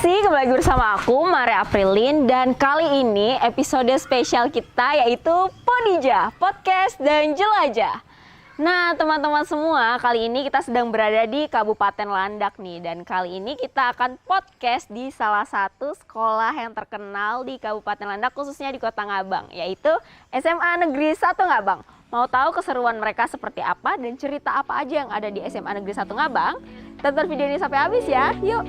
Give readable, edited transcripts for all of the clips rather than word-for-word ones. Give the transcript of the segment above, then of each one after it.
kasih, kembali lagi bersama aku, Maria Aprilin. Dan kali ini episode spesial kita yaitu Podija, Podcast dan Jelajah. Nah teman-teman semua, kali ini kita sedang berada di Kabupaten Landak nih. Dan kali ini kita akan podcast di salah satu sekolah yang terkenal di Kabupaten Landak, khususnya di Kota Ngabang, yaitu SMA Negeri 1 Ngabang. Mau tahu keseruan mereka seperti apa dan cerita apa aja yang ada di SMA Negeri 1 Ngabang? Tonton video ini sampai habis ya, yuk!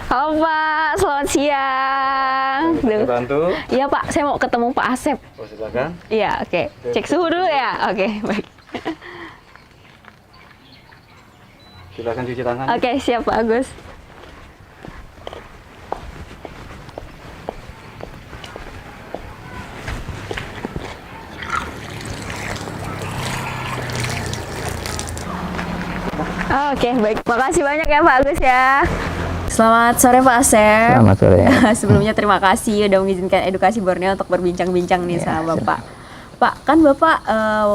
Halo Pak, selamat siang. Bantu? Iya Pak, saya mau ketemu Pak Asep. Oh, silakan. Iya, oke. Cek suhu dulu ya. Oke, baik. Silakan cuci tangan. Oke, siap Pak Agus. Oke, baik. Makasih banyak ya Pak Agus ya. Selamat sore Pak Asep. Selamat sore. Sebelumnya terima kasih udah mengizinkan Edukasi Borneo untuk berbincang-bincang nih sama Bapak. Pak, kan Bapak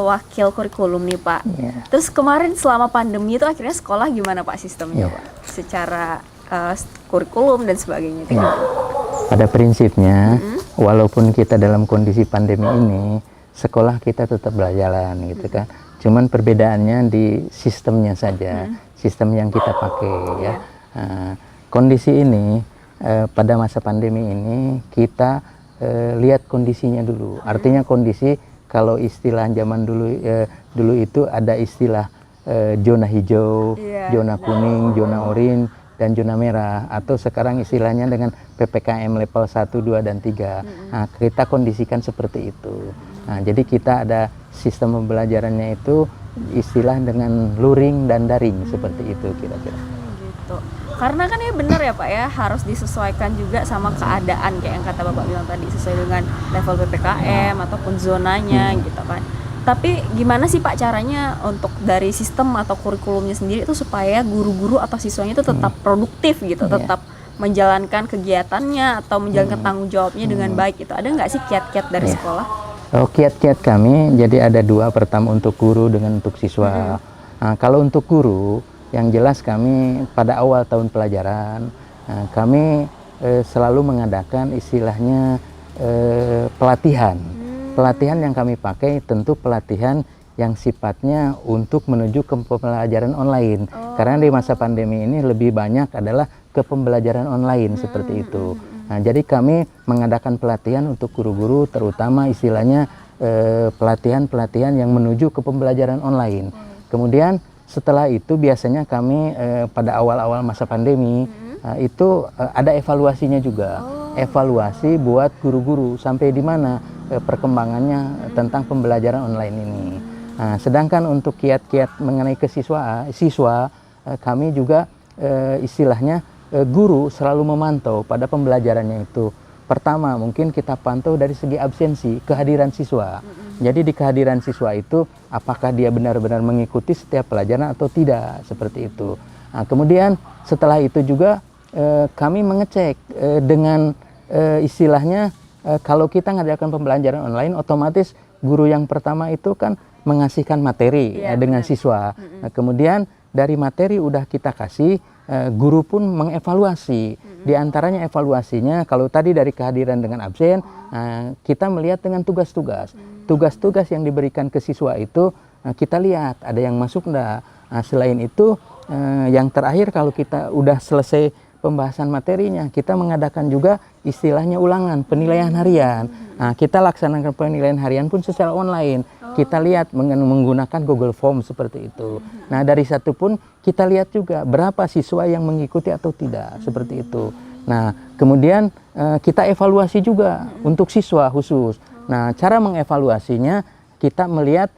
wakil kurikulum nih Pak. Ya. Terus kemarin selama pandemi itu akhirnya sekolah gimana Pak sistemnya Ya. Pak? Secara kurikulum dan sebagainya. Ya. Pada prinsipnya, walaupun kita dalam kondisi pandemi ini, sekolah kita tetap berjalan gitu kan. Cuman perbedaannya di sistemnya saja, sistem yang kita pakai ya. Kondisi ini pada masa pandemi ini kita lihat kondisinya dulu. Artinya kondisi kalau istilah zaman dulu itu ada istilah zona hijau, zona kuning, zona oranye dan zona merah, atau sekarang istilahnya dengan PPKM level 1, 2 dan 3. Nah, kita kondisikan seperti itu. Nah, jadi kita ada sistem pembelajarannya itu istilah dengan luring dan daring seperti itu kira-kira. Gitu. Karena kan ya benar ya Pak ya, harus disesuaikan juga sama keadaan kayak yang kata Bapak bilang tadi, sesuai dengan level PPKM ataupun zonanya gitu kan. Tapi gimana sih Pak caranya untuk dari sistem atau kurikulumnya sendiri itu supaya guru-guru atau siswanya itu tetap produktif gitu, tetap menjalankan kegiatannya atau menjalankan tanggung jawabnya dengan baik itu. Ada nggak sih kiat-kiat dari sekolah? Oh, kiat-kiat kami jadi ada dua, pertama untuk guru dengan untuk siswa. Nah, kalau untuk guru, yang jelas kami pada awal tahun pelajaran, kami selalu mengadakan istilahnya pelatihan. Pelatihan yang kami pakai tentu pelatihan yang sifatnya untuk menuju ke pembelajaran online. Karena di masa pandemi ini lebih banyak adalah ke pembelajaran online seperti itu. Nah, jadi kami mengadakan pelatihan untuk guru-guru, terutama istilahnya pelatihan-pelatihan yang menuju ke pembelajaran online. Kemudian setelah itu biasanya kami pada awal-awal masa pandemi itu ada evaluasinya juga. Evaluasi buat guru-guru sampai di mana perkembangannya tentang pembelajaran online ini. Nah, sedangkan untuk kiat-kiat mengenai siswa kami juga istilahnya guru selalu memantau pada pembelajarannya itu. Pertama, mungkin kita pantau dari segi absensi, kehadiran siswa. Jadi di kehadiran siswa itu, apakah dia benar-benar mengikuti setiap pelajaran atau tidak, seperti itu. Nah, kemudian setelah itu juga kami mengecek dengan istilahnya, kalau kita mengadakan pembelajaran online, otomatis guru yang pertama itu kan mengasihkan materi dengan siswa. Nah, kemudian dari materi udah kita kasih, guru pun mengevaluasi. Di antaranya evaluasinya, kalau tadi dari kehadiran dengan absen, kita melihat dengan tugas-tugas. Tugas-tugas yang diberikan ke siswa itu kita lihat ada yang masuk enggak. Selain itu, yang terakhir kalau kita udah selesai pembahasan materinya, kita mengadakan juga istilahnya ulangan, penilaian harian. Nah, kita laksanakan penilaian harian pun secara online. Kita lihat menggunakan Google Form seperti itu. Nah, dari satu pun kita lihat juga berapa siswa yang mengikuti atau tidak, seperti itu. Nah, kemudian kita evaluasi juga untuk siswa khusus. Nah, cara mengevaluasinya kita melihat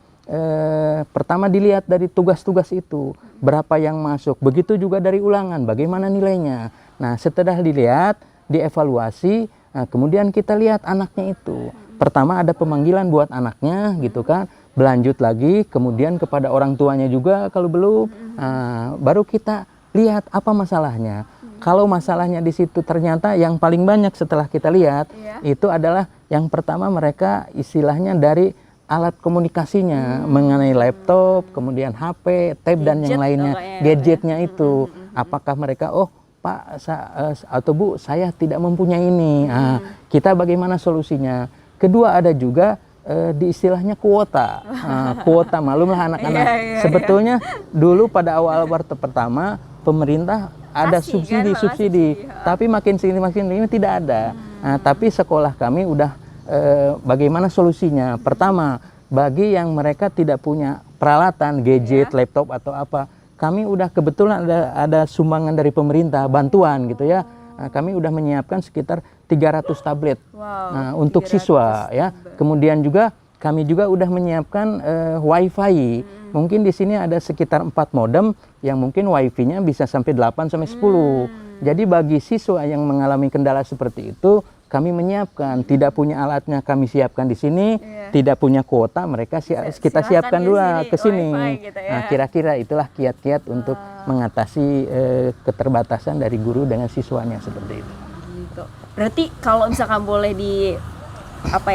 pertama dilihat dari tugas-tugas itu, berapa yang masuk. Begitu juga dari ulangan, bagaimana nilainya. Nah, setelah dilihat, dievaluasi, nah, kemudian kita lihat anaknya itu. Pertama ada pemanggilan buat anaknya gitu kan, berlanjut lagi, kemudian kepada orang tuanya juga kalau belum, baru kita lihat apa masalahnya. Kalau masalahnya di situ ternyata yang paling banyak setelah kita lihat, itu adalah yang pertama mereka istilahnya dari alat komunikasinya, mengenai laptop, kemudian HP, tab dan yang lainnya, gadgetnya itu. Apakah mereka, oh Pak atau Bu, saya tidak mempunyai ini. Nah, kita bagaimana solusinya? Kedua ada juga di istilahnya kuota. Kuota, malumlah anak-anak. Sebetulnya dulu pada awal pertama pemerintah ada subsidi, tapi makin sini tidak ada. Nah, tapi sekolah kami udah bagaimana solusinya? Pertama, bagi yang mereka tidak punya peralatan, gadget, laptop atau apa, kami udah kebetulan ada sumbangan dari pemerintah, bantuan gitu ya. Nah, kami udah menyiapkan sekitar 300 tablet untuk siswa ya. Kemudian juga kami juga udah menyiapkan wifi. Mungkin di sini ada sekitar 4 modem yang mungkin wifi-nya bisa sampai 8 sampai 10. Jadi bagi siswa yang mengalami kendala seperti itu, kami menyiapkan, tidak punya alatnya kami siapkan di sini, tidak punya kuota mereka kita siapkan dulu ke sini. Gitu ya. Nah, kira-kira itulah kiat-kiat untuk mengatasi keterbatasan dari guru dengan siswanya seperti itu. Gitu. Berarti kalau misalkan boleh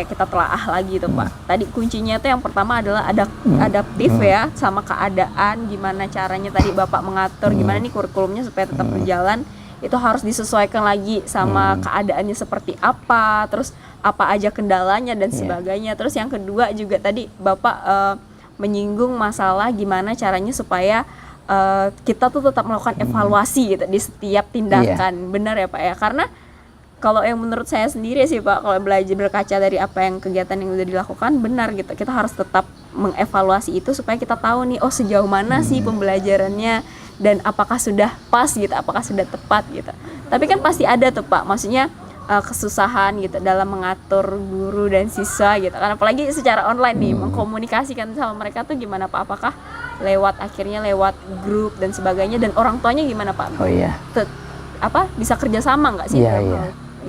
kita telaah lagi tuh Pak. Tadi kuncinya tuh yang pertama adalah adaptif ya sama keadaan, gimana caranya tadi Bapak mengatur gimana nih kurikulumnya supaya tetap berjalan. Itu harus disesuaikan lagi sama keadaannya seperti apa, terus apa aja kendalanya dan sebagainya. Terus yang kedua juga tadi Bapak menyinggung masalah gimana caranya supaya kita tuh tetap melakukan evaluasi gitu di setiap tindakan. Benar ya Pak ya? Karena kalau yang menurut saya sendiri sih Pak, kalau belajar berkaca dari apa yang kegiatan yang udah dilakukan, benar gitu. Kita harus tetap mengevaluasi itu supaya kita tahu nih, oh sejauh mana sih pembelajarannya dan apakah sudah pas gitu, apakah sudah tepat gitu. Tapi kan pasti ada tuh Pak, maksudnya kesusahan gitu dalam mengatur guru dan siswa gitu kan, apalagi secara online nih, mengkomunikasikan sama mereka tuh gimana Pak? Apakah akhirnya lewat grup dan sebagainya, dan orang tuanya gimana Pak? Oh iya. Bisa kerjasama nggak sih?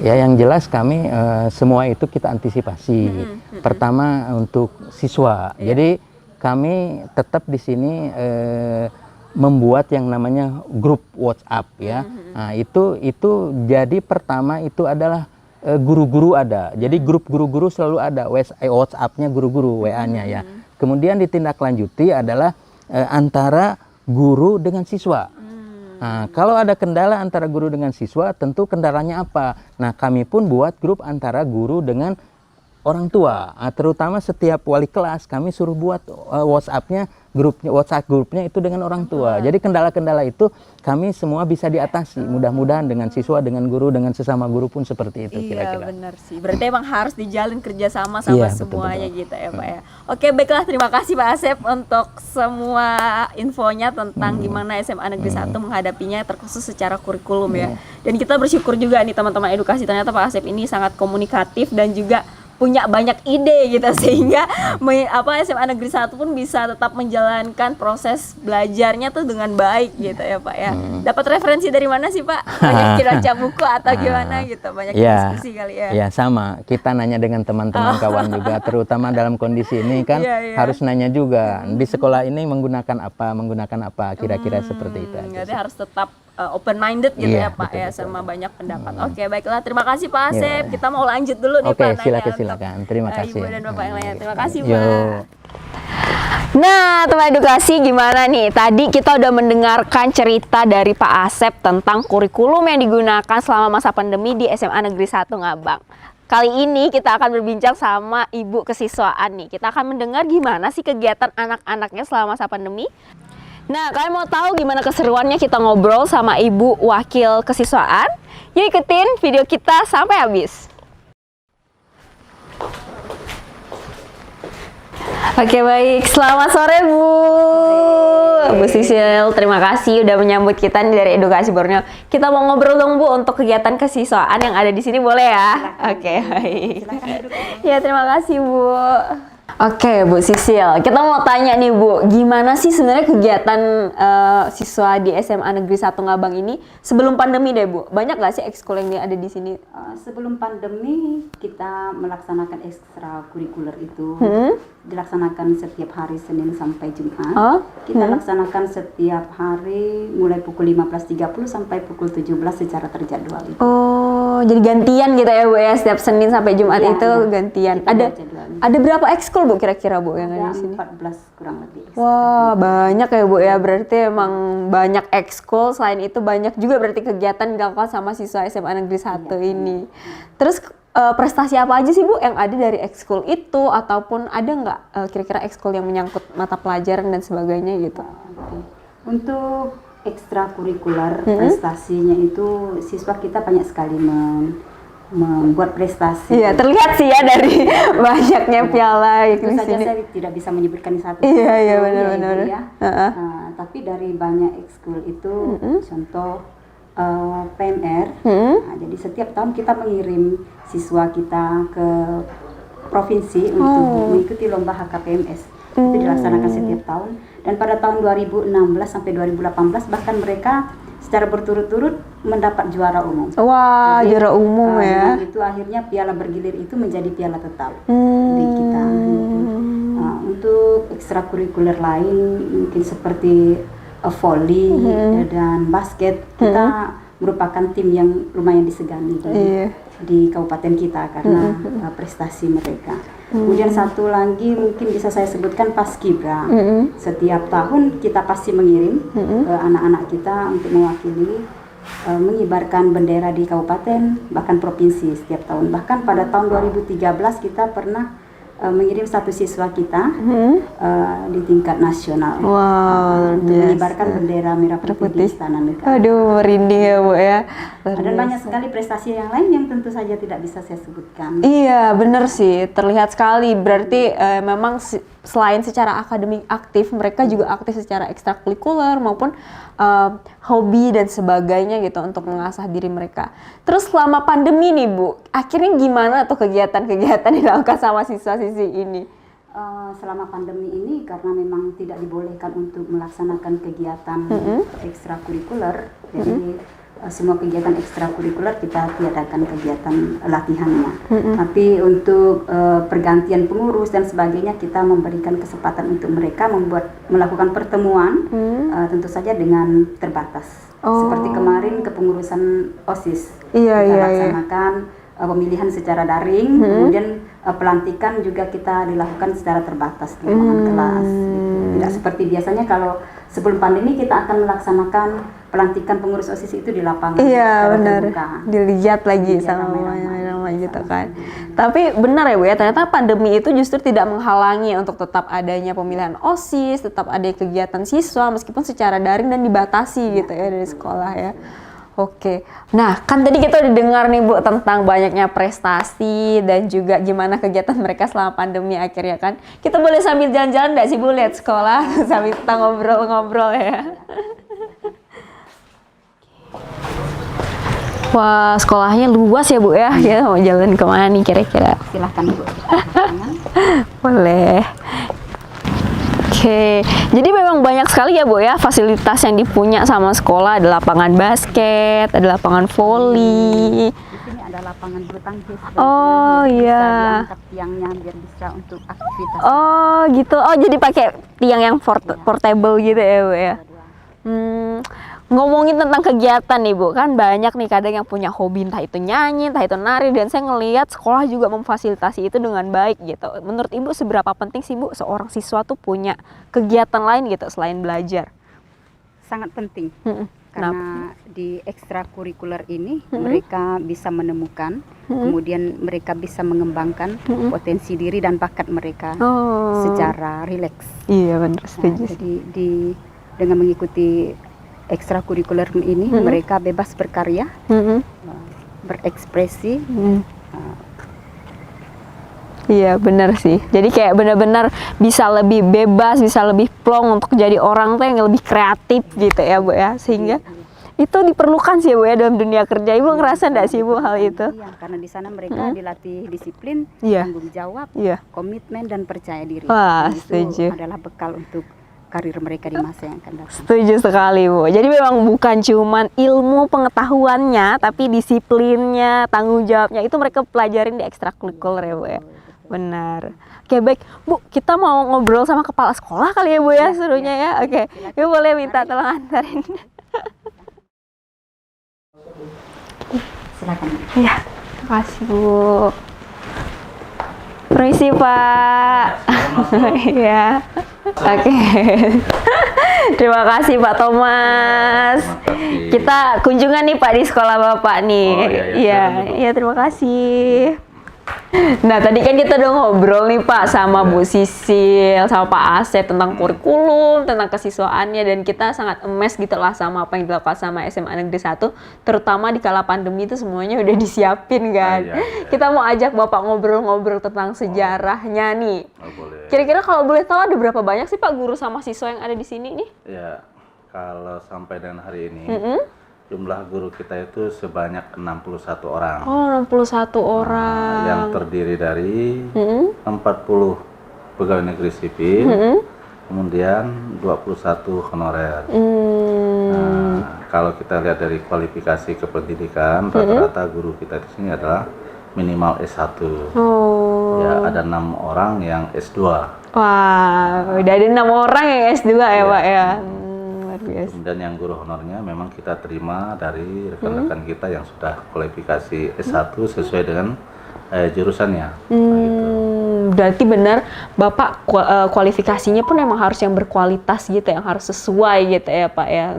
Ya yang jelas kami semua itu kita antisipasi. Pertama untuk siswa. Jadi kami tetap di sini membuat yang namanya grup WhatsApp ya. Nah, itu jadi pertama itu adalah guru-guru ada. Jadi grup guru-guru selalu ada WhatsApp-nya guru-guru, WA-nya ya. Kemudian ditindaklanjuti adalah antara guru dengan siswa. Nah, kalau ada kendala antara guru dengan siswa, tentu kendalanya apa? Nah, kami pun buat grup antara guru dengan orang tua. Terutama setiap wali kelas kami suruh buat WhatsApp grupnya itu dengan orang tua. Jadi kendala-kendala itu kami semua bisa diatasi. Mudah-mudahan dengan siswa, dengan guru, dengan sesama guru pun seperti itu kira-kira. Iya benar sih. Berarti emang harus dijalin kerjasama sama semuanya betul. Gitu ya Pak ya. Oke, baiklah, terima kasih Pak Asep untuk semua infonya tentang gimana SMA Negeri 1 menghadapinya, terkhusus secara kurikulum ya. Dan kita bersyukur juga nih teman-teman edukasi, ternyata Pak Asep ini sangat komunikatif dan juga punya banyak ide gitu, sehingga SMA Negeri 1 pun bisa tetap menjalankan proses belajarnya tuh dengan baik gitu ya Pak ya. Dapat referensi dari mana sih Pak? Banyak baca buku atau gimana gitu, banyak diskusi kali ya. Ya sama, kita nanya dengan teman-teman kawan juga, terutama dalam kondisi ini kan harus nanya juga. Di sekolah ini menggunakan apa kira-kira seperti itu aja. Jadi harus tetap open minded gitu ya Pak, betul, ya sama banyak pendapat. Oke, baiklah, terima kasih Pak Asep. Kita mau lanjut dulu nih Pak. Silakan. Terima kasih. Ibu dan Bapak yang lainnya. Terima kasih Pak. Nah, teman edukasi, gimana nih? Tadi kita udah mendengarkan cerita dari Pak Asep tentang kurikulum yang digunakan selama masa pandemi di SMA Negeri 1 Ngabang. Kali ini kita akan berbincang sama Ibu Kesiswaan nih. Kita akan mendengar gimana sih kegiatan anak-anaknya selama masa pandemi. Nah, kalian mau tahu gimana keseruannya kita ngobrol sama Ibu Wakil Kesiswaan? Yuk ikutin video kita sampai habis. Oke, baik, selamat sore Bu Sisil, terima kasih udah menyambut kita nih dari Edukasi Borneo. Kita mau ngobrol dong Bu untuk kegiatan kesiswaan yang ada di sini, boleh ya? Oke, baik. Ya, terima kasih Bu. Oke, Bu Sisil, kita mau tanya nih Bu, gimana sih sebenarnya kegiatan siswa di SMA Negeri 1 Ngabang ini sebelum pandemi deh Bu? Banyak nggak sih ekskul yang ada di sini? Sebelum pandemi kita melaksanakan ekstrakurikuler itu dilaksanakan setiap hari Senin sampai Jumat. Kita laksanakan setiap hari mulai pukul 15.30 sampai pukul 17 secara terjadwal. Oh, jadi gantian gitu ya Bu ya, setiap Senin sampai Jumat Iya, itu iya. gantian. Kita Ada jadwalnya. ada berapa ekskul Bu kira-kira Bu yang ada Ada di sini? 14 kurang lebih. Wah, banyak ya Bu ya. Berarti emang banyak ekskul. Selain itu banyak juga berarti kegiatan dilakukan sama siswa SMA Negeri 1 ini. Terus prestasi apa aja sih Bu yang ada dari ekskul itu, ataupun ada nggak kira-kira ekskul yang menyangkut mata pelajaran dan sebagainya gitu? Oke. Untuk ekstrakurikuler prestasinya itu siswa kita banyak sekali membuat prestasi. Iya, terlihat sih ya dari banyaknya piala Tentu di saja sini. saya tidak bisa menyebutkan satu. Iya, iya, persatu, benar-benar. Ibu ya. Tapi dari banyak ekskul itu, contoh PMR. Nah, jadi setiap tahun kita mengirim siswa kita ke provinsi untuk mengikuti lomba HKPMS. Itu dilaksanakan setiap tahun. Dan pada tahun 2016 sampai 2018 bahkan mereka secara berturut-turut mendapat juara umum. Wah, Jadi, juara umum ya. memang itu akhirnya piala bergilir itu menjadi piala tetap di kita. Untuk ekstrakurikuler lain mungkin seperti volley dan basket, kita merupakan tim yang lumayan disegani di kabupaten kita karena prestasi mereka. Kemudian satu lagi mungkin bisa saya sebutkan Paskibra. Setiap tahun kita pasti mengirim ke anak-anak kita untuk mewakili mengibarkan bendera di kabupaten bahkan provinsi setiap tahun. Bahkan pada tahun 2013 kita pernah mengirim satu siswa kita di tingkat nasional untuk mengibarkan bendera merah putih di Istana Negara. Aduh, merinding ya Bu ya. Dan banyak sekali prestasi yang lain yang tentu saja tidak bisa saya sebutkan. Iya, bener sih. Terlihat sekali. Berarti memang selain secara akademik aktif, mereka juga aktif secara ekstrakurikuler maupun hobi dan sebagainya gitu untuk mengasah diri mereka. Terus selama pandemi nih Bu, akhirnya gimana tuh kegiatan-kegiatan yang dilakukan sama siswa-siswi ini? Selama pandemi ini karena memang tidak dibolehkan untuk melaksanakan kegiatan ekstrakurikuler, jadi semua kegiatan ekstrakurikuler kita tiadakan kegiatan latihannya. Tapi untuk pergantian pengurus dan sebagainya kita memberikan kesempatan untuk mereka melakukan pertemuan tentu saja dengan terbatas. Seperti kemarin kepengurusan OSIS kita laksanakan pemilihan secara daring, kemudian pelantikan juga kita dilakukan secara terbatas di ruangan kelas. Gitu. Tidak seperti biasanya kalau sebelum pandemi kita akan melaksanakan pelantikan pengurus OSIS itu di lapangan. Iya benar, terbuka. dilihat lagi sama ramai-ramai gitu kan. Tapi benar ya Bu ya, ternyata pandemi itu justru tidak menghalangi untuk tetap adanya pemilihan OSIS, tetap ada kegiatan siswa meskipun secara daring dan dibatasi gitu ya dari sekolah ya. Oke, nah kan tadi kita udah dengar nih Bu tentang banyaknya prestasi dan juga gimana kegiatan mereka selama pandemi akhirnya kan. Kita boleh sambil jalan-jalan nggak sih Bu lihat sekolah sambil kita ngobrol-ngobrol ya. Wah, sekolahnya luas ya Bu ya. Ya mau jalan kemana nih kira-kira? Silahkan Bu. Boleh. Oke, jadi memang banyak sekali ya Bu ya fasilitas yang dipunya sama sekolah. Ada lapangan basket, ada lapangan voli. Di sini ada lapangan bulu tangkis. Oh iya. Bisa diangkat tiangnya biar bisa untuk aktivitas. Oh gitu. Oh jadi pakai tiang yang portable gitu ya Bu ya. Ngomongin tentang kegiatan nih Bu, kan banyak nih kadang yang punya hobi entah itu nyanyi, entah itu nari, dan saya ngelihat sekolah juga memfasilitasi itu dengan baik gitu. Menurut Ibu seberapa penting sih Bu seorang siswa tuh punya kegiatan lain gitu selain belajar? Sangat penting. Karena di ekstrakurikuler ini mereka bisa menemukan, kemudian mereka bisa mengembangkan potensi diri dan bakat mereka secara rileks. Iya benar, setuju. Jadi dengan mengikuti ekstrakurikuler ini mereka bebas berkarya, berekspresi. Iya benar sih. Jadi kayak benar-benar bisa lebih bebas, bisa lebih plong untuk jadi orang tuh yang lebih kreatif gitu ya Bu ya. Sehingga itu diperlukan sih Bu ya dalam dunia kerja. Ibu ngerasa enggak sih Bu hal itu? Iya, karena di sana mereka dilatih disiplin, Iya. tanggung jawab, Iya. komitmen dan percaya diri. Wah, Dan setuju. itu adalah bekal untuk karir mereka di masa yang akan datang. Setuju sekali Bu. Jadi memang bukan cuman ilmu pengetahuannya, tapi disiplinnya, tanggung jawabnya itu mereka pelajarin di ekstrakurikuler ya Bu ya. Benar. Oke baik Bu, kita mau ngobrol sama kepala sekolah kali ya Bu ya serunya ya. Oke, Ibu boleh minta tolong antarin. Silakan. Iya, makasih Bu. Permisi Pak. Iya. Oke. Terima kasih Pak Thomas. Terima kasih. Kita kunjungan nih Pak di sekolah Bapak nih. Oh, iya, iya. Iya, Silakan duduk. iya terima kasih. Nah tadi kan kita udah ngobrol nih Pak sama Bu Sisil, sama Pak Asep tentang kurikulum, tentang kesiswaannya, dan kita sangat emes gitu lah sama apa yang dilakukan sama SMA Negeri 1, terutama di kala pandemi itu semuanya udah disiapin kan. Iya, iya. Kita mau ajak Bapak ngobrol-ngobrol tentang sejarahnya nih. Oh, boleh. Kira-kira kalau boleh tahu ada berapa banyak sih Pak guru sama siswa yang ada di sini nih? Ya, kalau sampai dengan hari ini jumlah guru kita itu sebanyak 61 orang. Oh 61 orang. Yang terdiri dari 40 pegawai negeri sipil, kemudian 21 honorer. Nah, kalau kita lihat dari kualifikasi kependidikan, rata-rata guru kita di sini adalah minimal S1. Oh. Ya, ada 6 orang yang S2. Wah, udah ada 6 orang yang S2 ya Pak ya. Luar biasa. Kemudian yang guru honornya memang kita terima dari rekan-rekan kita yang sudah kualifikasi S1 sesuai dengan jurusannya. Gitu. Berarti benar Bapak kualifikasinya pun emang harus yang berkualitas gitu, yang harus sesuai gitu ya Pak ya,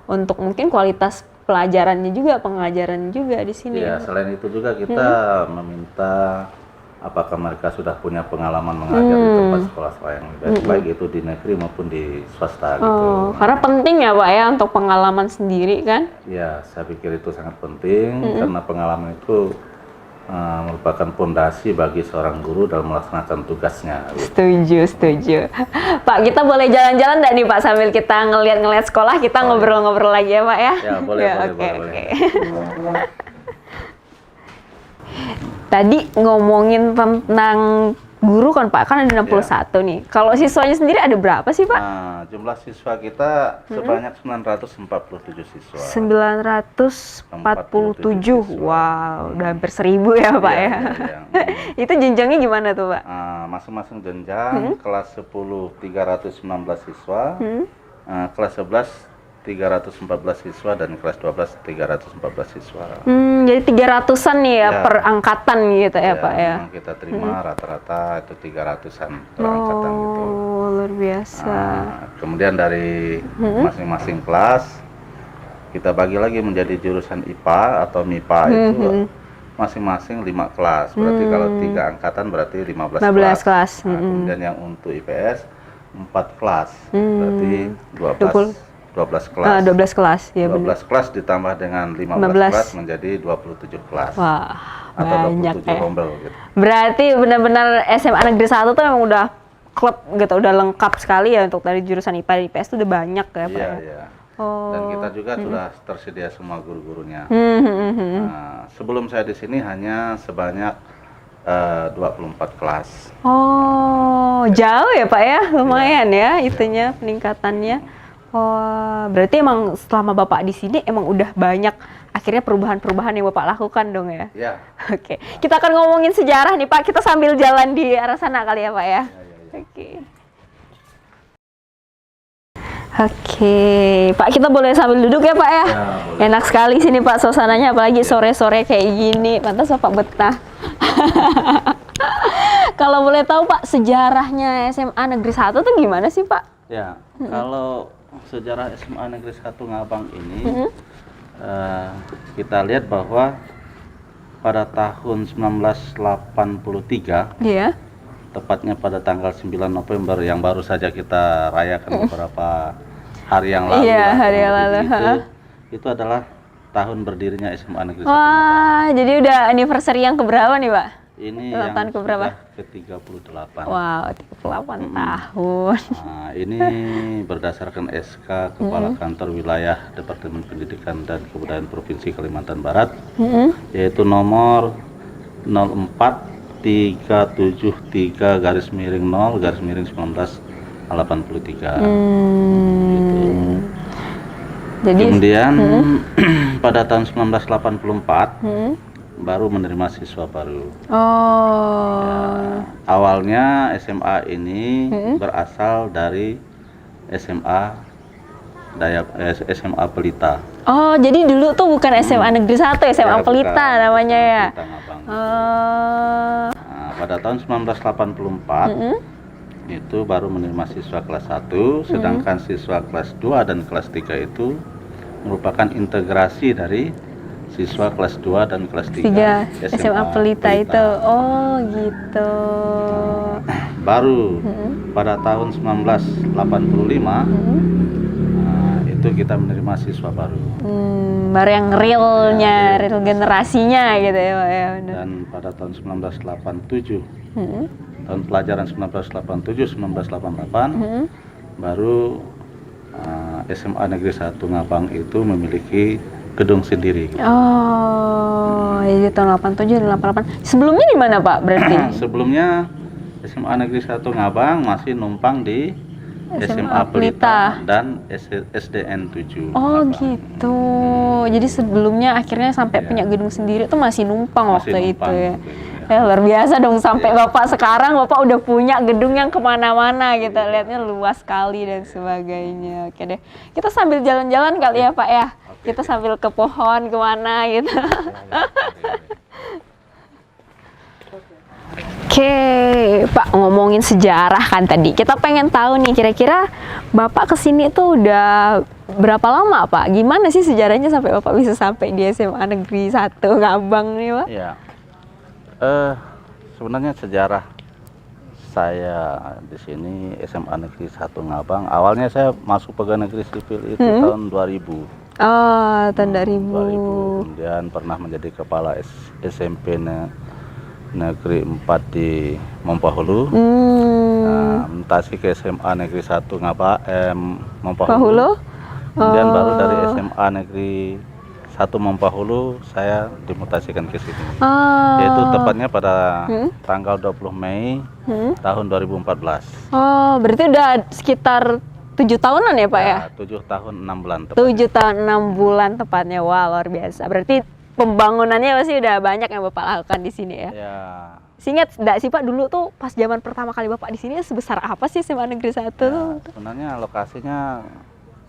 untuk mungkin kualitas pelajarannya juga, pengajaran juga di sini. Ya, selain itu juga kita meminta apakah mereka sudah punya pengalaman mengajar di tempat sekolah-sekolah yang lebih baik itu di negeri maupun di swasta gitu. Oh, karena penting ya Pak ya untuk pengalaman sendiri kan? Ya, saya pikir itu sangat penting karena pengalaman itu merupakan pondasi bagi seorang guru dalam melaksanakan tugasnya. Gitu. Setuju, setuju. Pak, kita boleh jalan-jalan nggak nih Pak sambil kita ngeliat-ngeliat sekolah, kita ngobrol-ngobrol lagi ya Pak ya? Ya, boleh, Ya, boleh, oke, boleh. oke. Tadi ngomongin tentang guru kan Pak, kan ada 61 nih. Kalau siswanya sendiri ada berapa sih Pak? Nah, jumlah siswa kita sebanyak 947 siswa. 947, wow, udah hampir 1000 ya Pak Iya, ya. iya, iya. Itu jenjangnya gimana tuh Pak? Masing-masing jenjang, kelas 10 319 siswa, kelas 11 314 siswa, dan kelas 12 314 siswa. Jadi 300-an nih ya, Ya. per angkatan gitu ya Pak ya. Memang kita terima rata-rata itu 300-an per angkatan gitu. Oh, luar biasa. Kemudian dari masing-masing kelas kita bagi lagi menjadi jurusan IPA atau MIPA itu masing-masing 5 kelas. Berarti kalau 3 angkatan berarti 15 15 kelas. Nah, kemudian yang untuk IPS 4 kelas. Berarti 12 kelas. 12 kelas, ya benar. 12 kelas ditambah dengan 15 kelas menjadi 27 kelas. Wah, Atau banyak 27 ya. rombel gitu. Berarti benar-benar SMA Negeri 1 tuh memang udah klub gitu, udah lengkap sekali ya untuk dari jurusan IPA dan IPS tuh udah banyak ya Pak Iya, ya. iya. Oh. Dan kita juga sudah tersedia semua guru-gurunya. Nah, sebelum saya di sini hanya sebanyak 24 kelas. Oh, jauh ya Pak ya, lumayan ya itunya peningkatannya. Oh, berarti emang selama Bapak di sini emang udah banyak akhirnya perubahan-perubahan yang Bapak lakukan dong ya. Ya. Oke, kita akan ngomongin sejarah nih Pak. Kita sambil jalan di arah sana kali ya Pak ya. Oke. Oke, Pak kita boleh sambil duduk ya Pak ya? Ya, boleh. Enak sekali sini Pak suasananya, apalagi sore-sore kayak gini. Pantas Bapak betah. Kalau boleh tahu Pak, sejarahnya SMA Negeri 1 tuh gimana sih Pak? Ya, kalau sejarah SMA Negeri 1 Ngabang ini kita lihat bahwa pada tahun 1983, Iya. tepatnya pada tanggal 9 November yang baru saja kita rayakan beberapa hari yang lalu. Iya, lah, hari yang kurang lalu, lebih itu adalah tahun berdirinya SMA Negeri 1 Ngabang. Wah, jadi udah anniversary yang keberapa nih Pak? Ini tahun yang keberapa? sudah ke-38. Wow, 38 tahun. Nah, ini berdasarkan SK Kepala Kantor Wilayah Departemen Pendidikan dan Kebudayaan Provinsi Kalimantan Barat, yaitu nomor 04373-0-1983. Gitu. Jadi Kemudian pada tahun 1984 baru menerima siswa baru. Awalnya SMA ini berasal dari SMA Pelita. Oh, jadi dulu tuh bukan SMA Negeri 1, SMA Ya, Pelita bukan. namanya ya. Pelita Ngabang. Oh. Nah, pada tahun 1984 itu baru menerima siswa kelas 1, sedangkan siswa kelas 2 dan kelas 3 itu merupakan integrasi dari siswa kelas 2 dan kelas 3 SMA Pelita itu. Oh, gitu. Baru pada tahun 1985 itu kita menerima siswa baru. Baru yang realnya, real generasinya gitu ya, Pak ya. Benar. Dan pada tahun 1987, tahun pelajaran 1987-1988, baru SMA Negeri 1 Ngabang itu memiliki gedung sendiri. Oh, jadi tahun 87 dan 88. Sebelumnya di mana, Pak, berarti? Sebelumnya SMA Negeri 1 Ngabang masih numpang di SMA Pelita dan SDN 7. Oh, Ngabang. gitu. Jadi sebelumnya akhirnya sampai punya gedung sendiri tuh masih numpang Masih waktu numpang itu ya. waktu itu, ya. Ya luar biasa dong, sampai Bapak sekarang Bapak udah punya gedung yang kemana-mana gitu. Lihatnya luas sekali dan sebagainya. Oke deh, kita sambil jalan-jalan kali ya Pak ya. Kita sambil ke pohon kemana gitu. Oke, Pak, ngomongin sejarah kan tadi. Kita pengen tahu nih, kira-kira Bapak kesini tuh udah berapa lama, Pak? Gimana sih sejarahnya sampai Bapak bisa sampai di SMA Negeri 1 Ngabang nih, Pak? Iya. Sebenarnya sejarah saya di sini SMA Negeri 1 Ngabang. Awalnya saya masuk pegawai negeri sipil itu tahun 2000. Oh, tahun 2000. 2000. Kemudian pernah menjadi kepala SMP Negeri 4 di Mompahulu. Nah, mutasi ke SMA Negeri 1 Mompahulu. Kemudian baru dari SMA Negeri 1 Mompahulu saya dimutasikan ke sini. Yaitu tepatnya pada tanggal 20 Mei tahun 2014. Oh, berarti udah sekitar 7 tahunan ya, Pak ya? 7 tahun 6 bulan tepatnya. 7 tahun 6 bulan tepatnya. Wah, luar biasa. Berarti pembangunannya pasti udah banyak yang Bapak lakukan di sini ya? Ya. Ingat enggak sih Pak, dulu tuh pas zaman pertama kali Bapak di sini sebesar apa sih SMA Negeri 1 tuh? Sebenarnya lokasinya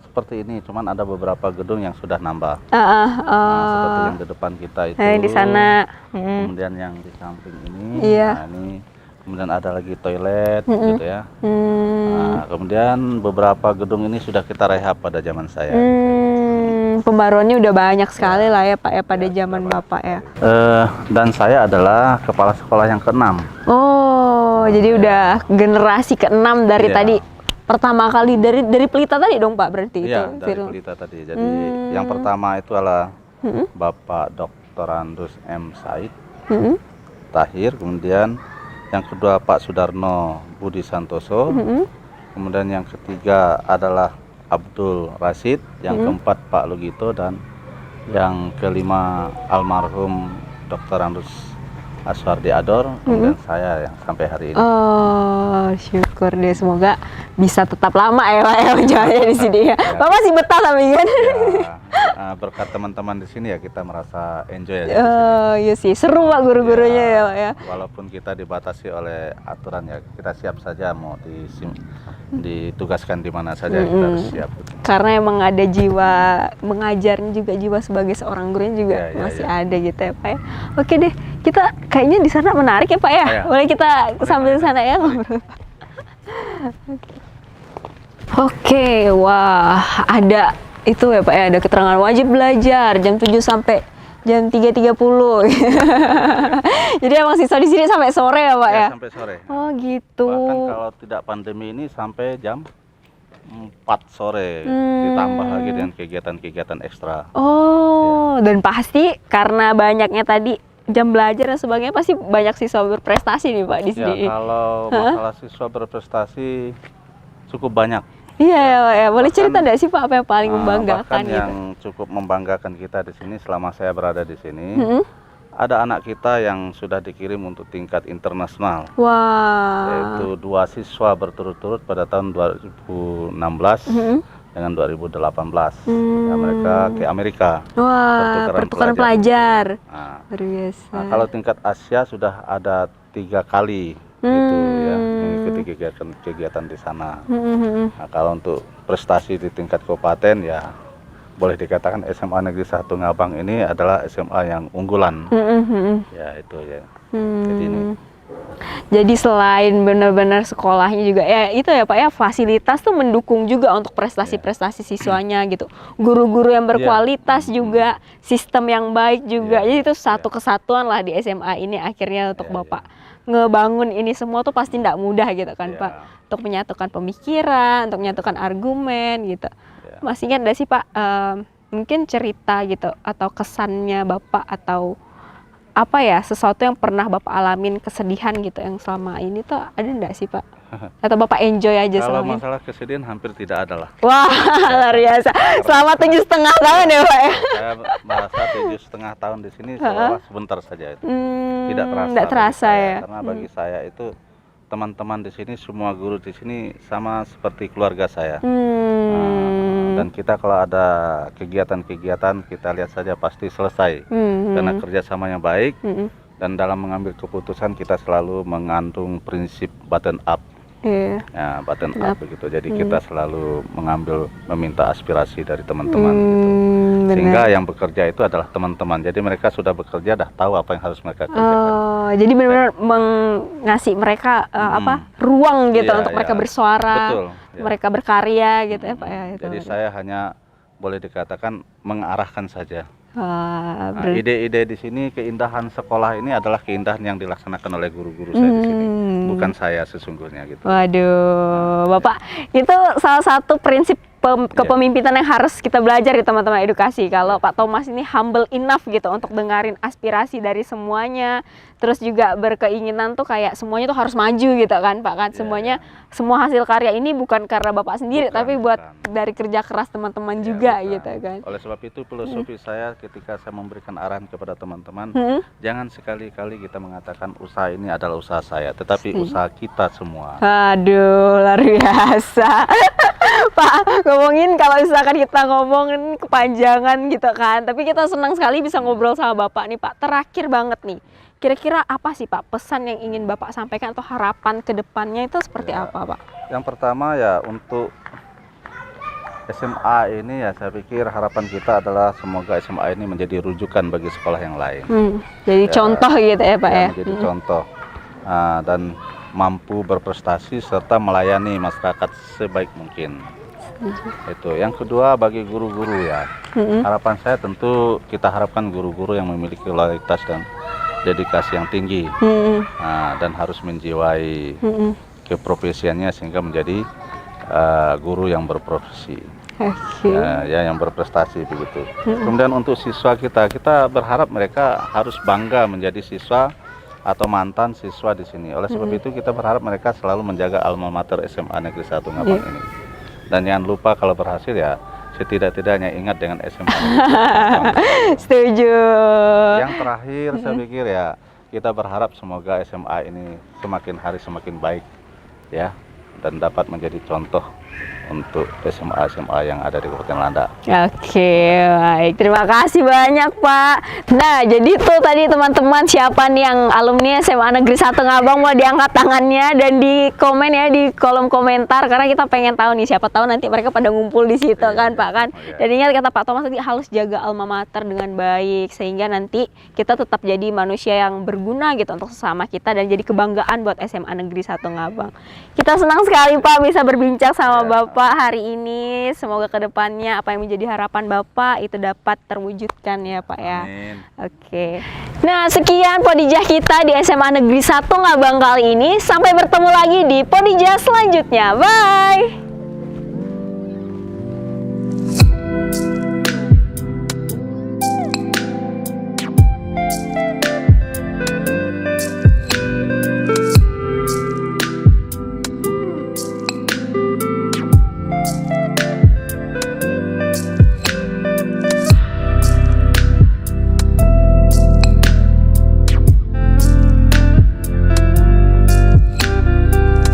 seperti ini, cuman ada beberapa gedung yang sudah nambah. Seperti yang di depan kita itu. Di sana. Kemudian yang di samping ini. Iya. Nah, ini kemudian ada lagi toilet gitu ya. Nah, kemudian beberapa gedung ini sudah kita rehab pada zaman saya. Pembaruannya udah banyak sekali lah ya Pak ya pada zaman Bapak ya. Dan saya adalah kepala sekolah yang ke-6. Oh, jadi udah generasi ke-6 dari Iya. tadi. Pertama kali dari Pelita tadi dong Pak berarti itu. Iya, dari Pelita tadi. Jadi yang pertama itu adalah Bapak Dr. Andus M. Said Tahir, kemudian yang kedua Pak Sudarno Budi Santoso, kemudian yang ketiga adalah Abdul Rashid, yang keempat Pak Lugito, dan yang kelima almarhum Dr. Andus Aswardi Ador, kemudian saya yang sampai hari ini. Oh, syukur deh, semoga bisa tetap lama ya Pak ya menjawabnya di sini ya. Bapak masih betah tapi kan? Ya, berkat teman-teman di sini ya kita merasa enjoy aja. Oh iya sih, seru Pak guru-gurunya ya Pak ya. Walaupun kita dibatasi oleh aturan ya, kita siap saja mau ditugaskan di mana saja kita harus siap. Karena emang ada jiwa mengajarnya juga, jiwa sebagai seorang gurunya juga Ya, masih ada gitu ya Pak ya. Oke deh, kita kayaknya di sana menarik ya Pak ya. Ya. Boleh kita sambil sana ya ngobrol. Oke, wah ada itu ya Pak ya, ada keterangan wajib belajar jam 7 sampai jam 3.30. Jadi emang siswa di sini sampai sore ya Pak ya? Sampai sore. Oh gitu. Bahkan kalau tidak pandemi ini sampai jam 4 sore, ditambah lagi dengan kegiatan-kegiatan ekstra. Oh, dan pasti karena banyaknya tadi jam belajar dan sebagainya pasti banyak siswa berprestasi nih Pak di sini. Ya, kalau masalah siswa berprestasi cukup banyak. Iya ya Pak ya. Boleh cerita nggak sih Pak apa yang paling membanggakan Bahkan gitu? yang cukup membanggakan kita di sini selama saya berada di sini, ada anak kita yang sudah dikirim untuk tingkat internasional. Wah. Yaitu 2 siswa berturut-turut pada tahun 2016 dengan 2018. Ya, mereka ke Amerika. Wah, pertukaran pelajar. Nah, Luar biasa. kalau tingkat Asia sudah ada 3 kali gitu ya, mengikuti kegiatan di sana. Nah, kalau untuk prestasi di tingkat kabupaten ya boleh dikatakan SMA Negeri 1 Ngabang ini adalah SMA yang unggulan. Ya itu ya. Jadi ini. Jadi selain benar-benar sekolahnya juga ya itu ya Pak ya, fasilitas tuh mendukung juga untuk prestasi-prestasi siswanya gitu. Guru-guru yang berkualitas juga, sistem yang baik juga. Jadi itu satu kesatuan lah di SMA ini akhirnya untuk Bapak ngebangun ini semua tuh pasti tidak mudah gitu kan Pak. Untuk menyatukan pemikiran, untuk menyatukan argumen gitu. Masih ingat nggak sih Pak mungkin cerita gitu atau kesannya Bapak atau apa ya, sesuatu yang pernah Bapak alamin kesedihan gitu yang selama ini tuh ada enggak sih Pak? Atau Bapak enjoy aja Kalau selama ini? masalah kesedihan hampir tidak ada lah. Wah, luar biasa. Selama 7,5 tahun ya Pak ya? Saya merasa 7,5 tahun di sini seolah sebentar saja itu. Tidak terasa. Tidak terasa bagi saya. ya? Karena bagi saya itu teman-teman di sini, semua guru di sini sama seperti keluarga saya. Dan kita kalau ada kegiatan-kegiatan kita lihat saja pasti selesai karena kerjasamanya baik dan dalam mengambil keputusan kita selalu mengandung prinsip button up. Ya, button up begitu. Jadi kita selalu meminta aspirasi dari teman-teman gitu. Sehingga yang bekerja itu adalah teman-teman. Jadi mereka sudah bekerja, dah tahu apa yang harus mereka kerjakan. Jadi benar-benar ngasih mereka ruang gitu untuk mereka bersuara, betul, mereka berkarya gitu ya Pak ya. Jadi saya hanya boleh dikatakan mengarahkan saja. Wah, ide-ide di sini, keindahan sekolah ini adalah keindahan yang dilaksanakan oleh guru-guru saya di sini, bukan saya sesungguhnya gitu. Waduh, Bapak, itu salah satu prinsip kepemimpinan yang harus kita belajar di teman-teman edukasi. Kalau Pak Thomas ini humble enough gitu untuk dengerin aspirasi dari semuanya, terus juga berkeinginan tuh kayak semuanya tuh harus maju gitu kan Pak kan. Semuanya, semua hasil karya ini bukan karena Bapak sendiri, tapi buat dari kerja keras teman-teman juga gitu kan. Oleh sebab itu filosofi saya ketika saya memberikan arahan kepada teman-teman, jangan sekali-kali kita mengatakan usaha ini adalah usaha saya, tetapi usaha kita semua. Aduh, luar biasa. Pak, ngomongin kalau misalkan kita ngomongin kepanjangan gitu kan, tapi kita senang sekali bisa ngobrol sama Bapak nih Pak. Terakhir banget nih, kira-kira apa sih Pak pesan yang ingin Bapak sampaikan atau harapan ke depannya itu seperti apa Pak? Yang pertama ya untuk SMA ini ya saya pikir harapan kita adalah semoga SMA ini menjadi rujukan bagi sekolah yang lain. Jadi contoh gitu ya Pak ya? Menjadi contoh dan mampu berprestasi serta melayani masyarakat sebaik mungkin. Itu. Yang kedua bagi guru-guru ya, harapan saya tentu kita harapkan guru-guru yang memiliki loyalitas dan dedikasi yang tinggi dan harus menjiwai keprofesiannya sehingga menjadi guru yang berprofesi. Ya, yang berprestasi begitu. Kemudian untuk siswa kita berharap mereka harus bangga menjadi siswa atau mantan siswa di sini. Oleh sebab itu kita berharap mereka selalu menjaga alma mater SMA Negeri 1 Ngabang ini. Dan jangan lupa kalau berhasil ya setidak-tidaknya ingat dengan SMA Negeri 1 Ngabang. Setuju. Yang terakhir saya pikir ya kita berharap semoga SMA ini semakin hari semakin baik ya dan dapat menjadi contoh untuk SMA yang ada di Kabupaten Landak. Oke, baik. Terima kasih banyak Pak. Nah, jadi tuh tadi teman-teman siapa nih yang alumni SMA Negeri 1 Ngabang mau diangkat tangannya dan di komen ya di kolom komentar karena kita pengen tahu nih siapa tahu nanti mereka pada ngumpul di situ kan Pak kan. Dan ingat kata Pak Thomas tadi harus jaga alma mater dengan baik sehingga nanti kita tetap jadi manusia yang berguna gitu untuk sesama kita dan jadi kebanggaan buat SMA Negeri 1 Ngabang. Kita senang sekali Pak bisa berbincang sama Bapak hari ini. Semoga kedepannya apa yang menjadi harapan Bapak itu dapat terwujudkan ya Pak ya. Amin. Oke. Nah sekian Podijah kita di SMA Negeri 1 Ngabang kali ini. Sampai bertemu lagi di Podijah selanjutnya. Bye.